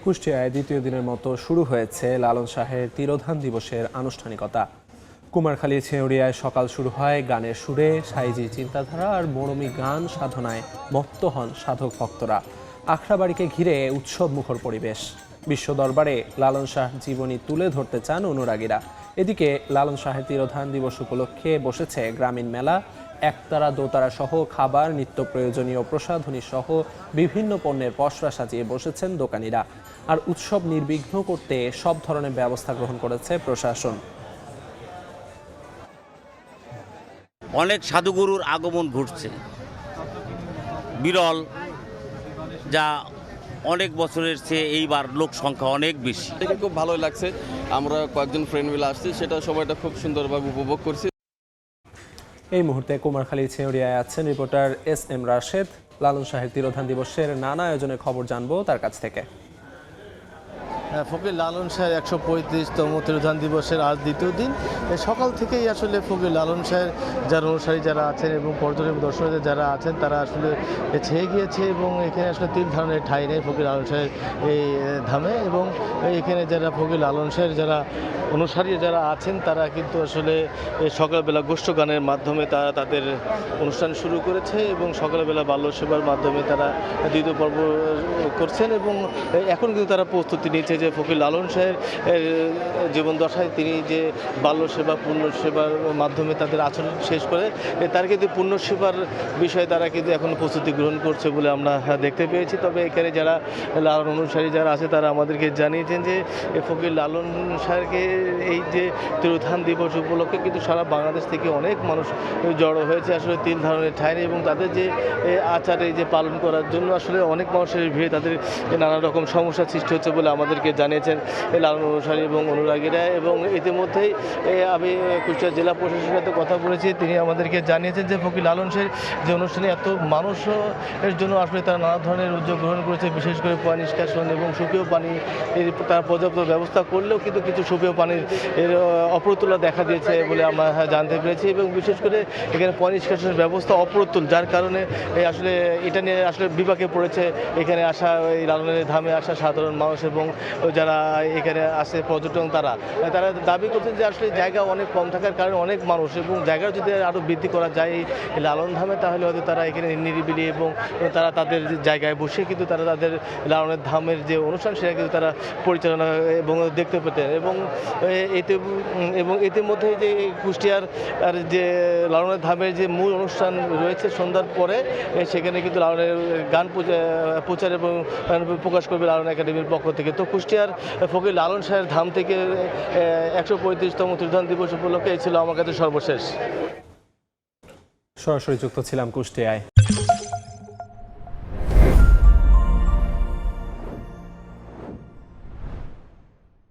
কুষ্টিয়ায় দ্বিতীয় দিনের মতো শুরু হয়েছে লালন শাহের তিরোধান দিবসের আনুষ্ঠানিকতা। কুমারখালী ছেঁউড়িয়ায় সকাল শুরু হয় গানের সুরে, সাইজি চিন্তাধারা আর মরমী গান সাধনায় মত্ত হন সাধক ভক্তরা। আখড়াবাড়িকে ঘিরে উৎসব মুখর পরিবেশ। বিশ্ব দরবারে লালন শাহ জীবনী তুলে ধরতে চান অনুরাগীরা। এদিকে লালন শাহের তিরোধান দিবস উপলক্ষে বসেছে গ্রামীণ মেলা। একতারা দোতারা সহ খাবার, নিত্য প্রয়োজনীয় প্রসাধনী সহ বিভিন্ন পণ্যের পসরা সাজিয়ে বসেছেন দোকানিরা। আর উৎসব নির্বিঘ্ন করতে সব ধরনের ব্যবস্থা গ্রহণ করেছে প্রশাসন। অনেক সাধুগুরুর আগমন ঘটছে, বিরল, যা অনেক বছরের চেয়ে এইবার লোক সংখ্যা অনেক বেশি। খুব ভালোই লাগছে। আমরা কয়েকজন ফ্রেন্ড মিলে আসছি, সেটা সময়টা খুব সুন্দরভাবে উপভোগ করছি। এই মুহূর্তে কুমারখালী ছেঁউড়িয়ায় আছেন রিপোর্টার SM রাশেদ। লালন শাহের তিরোধান দিবসের নানা আয়োজনের খবর জানবো তার কাছ থেকে। ফকির লালন শাহের 135তম তিরোধান দিবসের আজ দ্বিতীয় দিন। সকাল থেকেই আসলে ফকির লালন শাহের যারা অনুসারী যারা আছেন এবং পর্যটক দর্শকদের যারা আছেন তারা আসলে ছেয়ে গিয়েছে এবং এখানে আসলে তিন ধরনের ঠাঁই নেই ফকির লালন শাহের এই ধামে। এবং এখানে যারা ফকির লালন শাহের যারা অনুসারী যারা আছেন তারা কিন্তু আসলে সকালবেলা গোষ্ঠ গানের মাধ্যমে তারা তাদের অনুষ্ঠান শুরু করেছে এবং সকালবেলা বাল্য সেবার মাধ্যমে তারা দ্বিতীয় পর্ব করছেন এবং এখন কিন্তু তারা প্রস্তুতি নিচ্ছে যে ফকির লালন শাহের জীবনদশায় তিনি যে বাল্য সেবা পূর্ণ সেবার মাধ্যমে তাদের আচরণ শেষ করে তার কিন্তু পূর্ণ সেবার বিষয়ে তারা কিন্তু এখন প্রস্তুতি গ্রহণ করছে বলে আমরা দেখতে পেয়েছি। তবে এখানে যারা লালন অনুসারী যারা আছে তারা আমাদেরকে জানিয়েছেন যে ফকির লালন শাহকে এই যে তিরোধান দিবস উপলক্ষে কিন্তু সারা বাংলাদেশ থেকে অনেক মানুষ জড়ো হয়েছে আসলে তিন ধরনের ঠাঁই এবং তাদের যে আচার এই যে পালন করার জন্য আসলে অনেক মানুষের ভিড়ে তাদের নানা রকম সমস্যার সৃষ্টি হচ্ছে বলে আমাদেরকে জানিয়েছেন লালন অনুসারী এবং অনুরাগীরা। এবং ইতিমধ্যেই আমি কুষ্টিয়া জেলা প্রশাসনের সাথে কথা বলেছি, তিনি আমাদেরকে জানিয়েছেন যে ফকির লালন শাহের যে অনুষ্ঠানে এত মানুষের জন্য আসলে তারা নানা ধরনের উদ্যোগ গ্রহণ করেছে, বিশেষ করে পানি নিষ্কাশন এবং সুপেয় পানি তার পর্যাপ্ত ব্যবস্থা করলেও কিন্তু কিছু সুপেয় পানির অপ্রতুলতা দেখা দিয়েছে বলে আমরা জানতে পেরেছি। এবং বিশেষ করে এখানে পানি নিষ্কাশনের ব্যবস্থা অপ্রতুল, যার কারণে আসলে এটা নিয়ে আসলে বিপাকে পড়েছে এখানে আসা এই লালনের ধামে আসা সাধারণ মানুষ এবং যারা এখানে আসে পর্যটন তারা দাবি করছেন যে আসলে জায়গা অনেক কম থাকার কারণে অনেক মানুষ এবং জায়গা যদি আরও বৃদ্ধি করা যায় এই লালন ধামে তাহলে হয়তো তারা এখানে নিরিবিলি এবং তারা তাদের জায়গায় বসে কিন্তু তারা তাদের লালনের ধামের যে অনুষ্ঠান সেটা কিন্তু তারা পরিচালনা এবং দেখতে পেতেন। এবং ইতিমধ্যে যে কুষ্টিয়ার আর যে লালনের ধামের যে মূল অনুষ্ঠান রয়েছে সন্ধ্যার পরে সেখানে কিন্তু লালনের গান প্রচার এবং প্রকাশ করবে লালন একাডেমির পক্ষ থেকে। তো কুষ্টিয়ার ফকির লালন শাহের ধাম থেকে 135তম তিরোধান দিবস উপলক্ষে এই ছিল আমার কাছে সর্বশেষ। সরাসরি যুক্ত ছিলাম কুষ্টিয়ায়।